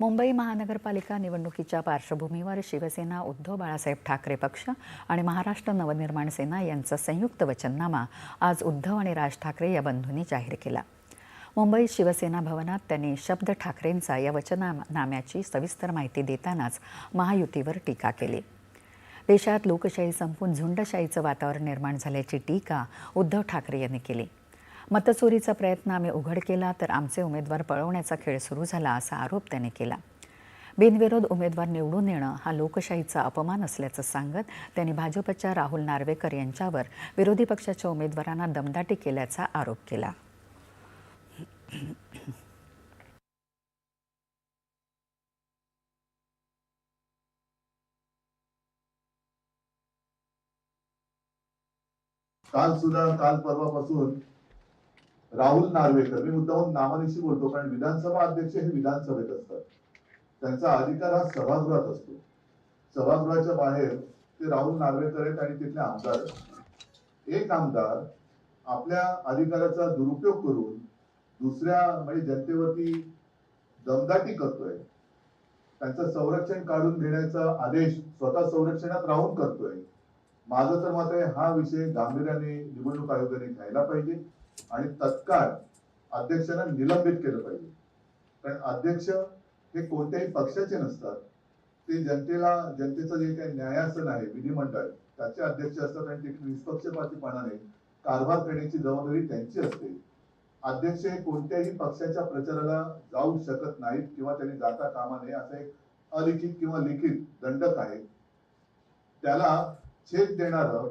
मुंबई महानगरपालिका निवडणुकीच्या पार्श्वभूमीवर शिवसेना उद्धव बाळासाहेब ठाकरे पक्ष आणि महाराष्ट्र नवनिर्माण सेना यांचा संयुक्त वचननामा आज उद्धव आणि राज ठाकरे या बंधूंनी जाहीर केला. मुंबईत शिवसेना भवनात त्यांनी शब्द ठाकरेंचा या वचननाम्याची सविस्तर माहिती देतानाच महायुतीवर टीका केली. देशात लोकशाही संपून झुंडशाहीचं वातावरण निर्माण झाल्याची टीका उद्धव ठाकरे यांनी केली. मतचोरीचा प्रयत्न आम्ही उघड केला तर आमचे उमेदवार पळवण्याचा खेळ सुरू झाला असा आरोप त्यांनी केला. बिनविरोध उमेदवार निवडून येणं हा लोकशाहीचा अपमान असल्याचं सांगत त्यांनी भाजपच्या राहुल नार्वेकर यांच्यावर विरोधी पक्षाच्या उमेदवारांना दमदाटी केल्याचा आरोप केला. काल परवापासून राहुल नार्वेकर, मी मुद्दाहून नावानिशी बोलतो कारण विधानसभा अध्यक्ष हे विधानसभेत असतात, त्यांचा अधिकार हा सभागृहात असतो. सभागृहाच्या बाहेर ते राहुल नार्वेकर आहेत आणि तिथले आमदार आहेत. एक आमदार आपल्या अधिकाराचा दुरुपयोग करून दुसऱ्या म्हणजे जनतेवरती दमदाटी करतोय, त्यांचं संरक्षण काढून घेण्याचा आदेश स्वतः संरक्षणात राहून करतोय. माझं तर मत आहे हा विषय गांभीर्याने निवडणूक आयोगाने घ्यायला पाहिजे आणि तत्काळ अध्यक्षांना निलंबित केलं पाहिजे. कारण अध्यक्ष हे कोणत्याही पक्षाचे नसतात, ते जनतेचं जे काही न्यायासन आहे विधिमंडळ त्याचे अध्यक्ष असतात आणि ते निष्पक्षपातीपणाने कारभार करण्याची जबाबदारी त्यांची असते. अध्यक्ष हे कोणत्याही पक्षाच्या प्रचाराला जाऊ शकत नाहीत किंवा त्यांनी जाता कामा नये असं एक अलिखित किंवा लिखित दंडक आहे. त्याला छेद देणारं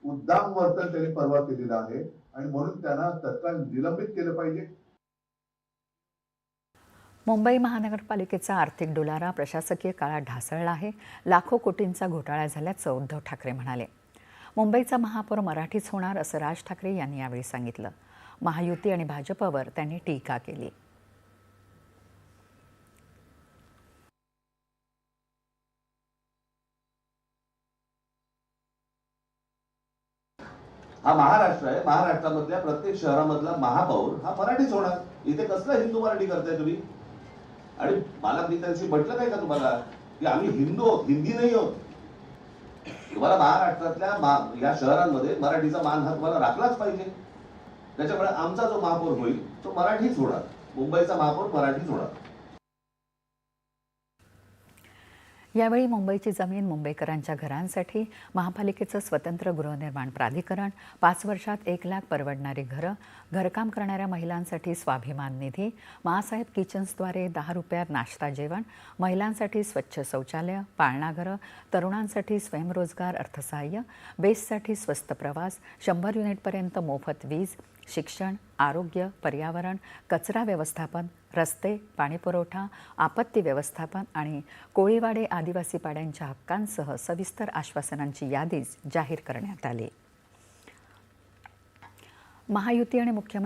उद्दाम वर्तन त्यांनी परवा केलेलं आहे आणि म्हणून त्यांना तत्काळ निलंबित केलं पाहिजे. मुंबई महानगरपालिकेचा आर्थिक डोलारा प्रशासकीय काळात ढासळला आहे. लाखो कोटींचा घोटाळा झाल्याचं उद्धव ठाकरे म्हणाले. मुंबईचा महापौर मराठीच होणार असं राज ठाकरे यांनी यावेळी सांगितलं. महायुती आणि भाजपवर त्यांनी टीका केली. हा महाराष्ट्र आहे, महाराष्ट्रामधल्या प्रत्येक शहरामधला महापौर हा मराठीच होणार. इथे कसला हिंदू मराठी करताय तुम्ही? आणि मला मी त्याशी म्हटलं काय का तुम्हाला की आम्ही हिंदी नाही आहोत? तुम्हाला महाराष्ट्रातल्या या शहरांमध्ये मराठीचा मान हा तुम्हाला राखलाच पाहिजे. त्याच्यामुळे आमचा जो महापौर होईल तो मराठीच होणार. मुंबईचा महापौर मराठीच होणार. यावेळी मुंबईची जमीन मुंबईकरांच्या घरांसाठी, महापालिकेचं स्वतंत्र गृहनिर्माण प्राधिकरण, 5 वर्षात 1 लाख परवडणारी घरं, घरकाम करणाऱ्या महिलांसाठी स्वाभिमान निधी, माँसाहेब किचन्सद्वारे 10 रुपयात नाश्ता जेवण, महिलांसाठी स्वच्छ शौचालय, पाळणाघरं, तरुणांसाठी स्वयंरोजगार अर्थसहाय्य, बेस्टसाठी स्वस्त प्रवास, 100 युनिटपर्यंत मोफत वीज, शिक्षण, आरोग्य, पर्यावरण, कचरा व्यवस्थापन, रस्ते, पाणीपुरवठा, आपत्ती व्यवस्थापन आणि कोळीवाडे आदिवासी पाड्यांच्या हक्कांसह सविस्तर आश्वासनांची यादी जाहीर करण्यात आली. महायुती आणि मुख्यमंत्री